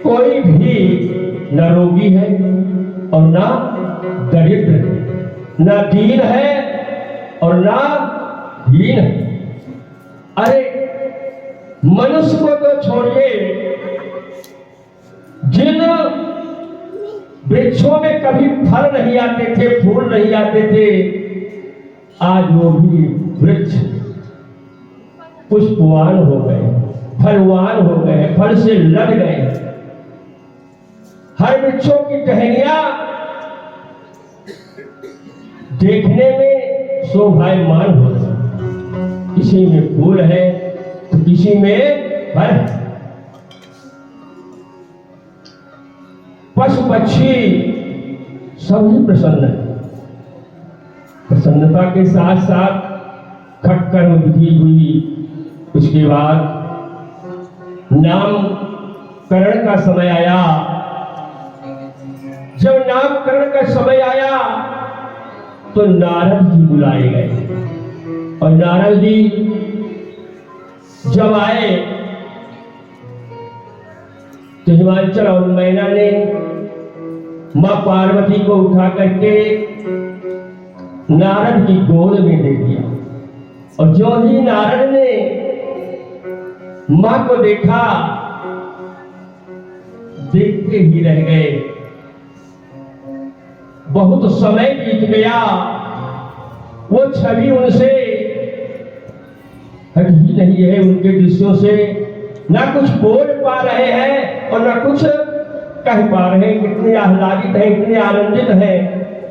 कोई भी न रोगी है और न दरिद्र है, न दीन है और न हीन है। अरे मनुष्य को तो छोड़िए, जिन वृक्षों में कभी फल नहीं आते थे, फूल नहीं आते थे, आज वो भी वृक्ष पुष्पवान हो गए, फलवान हो गए, फल से लद गए। हर वृक्षों की टहनियां देखने में शोभायमान हो रही, किसी में फूल है तो किसी में फल। पशु पक्षी सभी प्रसन्न है। प्रसन्नता के साथ साथ खटकर विधि हुई। उसके बाद नामकरण का समय आया। जब नामकरण का समय आया तो नारद जी बुलाए गए, और नारद जी जब आए तो हिमाचल और मैना ने मां पार्वती को उठा करके नारद की गोद में दे दिया। और जो ही नारद ने मां को देखा, देखते ही रह गए। बहुत समय बीत गया, वो छवि उनसे हटी नहीं है, उनके दृश्यों से ना कुछ बोल पा रहे हैं और ना कुछ कह पा रहे हैं। कितने आह्लादित हैं, इतने आनंदित हैं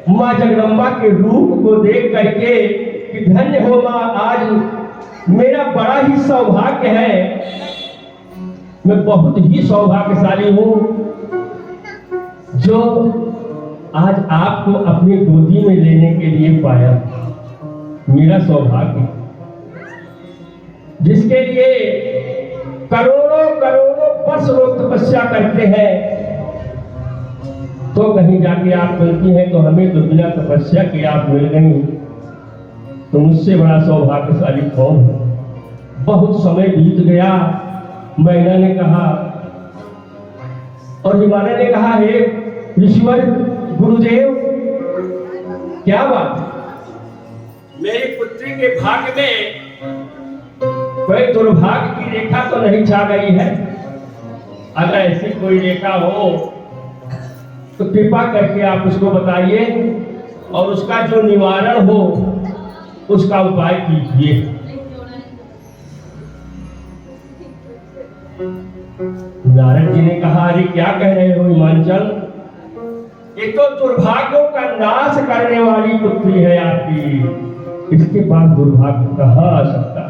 मां जगदम्बा के रूप को देख करके कि धन्य हो मां, आज मेरा बड़ा ही सौभाग्य है, मैं बहुत ही सौभाग्यशाली हूं जो आज आपको अपनी गोदी में लेने के लिए पाया। मेरा सौभाग्य, जिसके लिए करोड़ों करोड़ों वर्ष लोग तपस्या करते हैं, तो कहीं जाके आप मिलती हैं, तो हमें तो बिना तपस्या के आप मिल गई, तो मुझसे बड़ा सौभाग्यशाली कौन है। बहुत समय बीत गया। मैना ने कहा और हिमालय ने कहा, हे ऋषिवर गुरुदेव, क्या बात, मेरी पुत्री के भाग्य में कोई दुर्भाग्य की रेखा तो नहीं छा गई है? अगर ऐसी कोई रेखा हो तो कृपा करके आप उसको बताइए और उसका जो निवारण हो उसका उपाय कीजिए। नारद जी ने कहा, अरे क्या कह रहे हो हिमांचल, ये तो दुर्भाग्यों का नाश करने वाली पुत्री है आपकी, इसके बाद दुर्भाग्य कहां आ सकता है।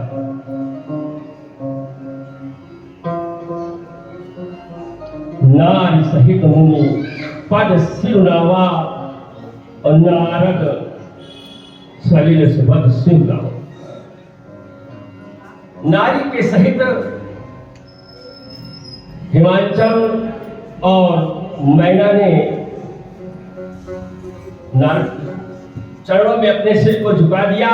नारी सहित मुनि पद सिरुनावा और नारद सलिल सुबद सिंह लाओ। नारी के सहित हिमाचल और मैना ने नारद चरणों में अपने सिर को झुका दिया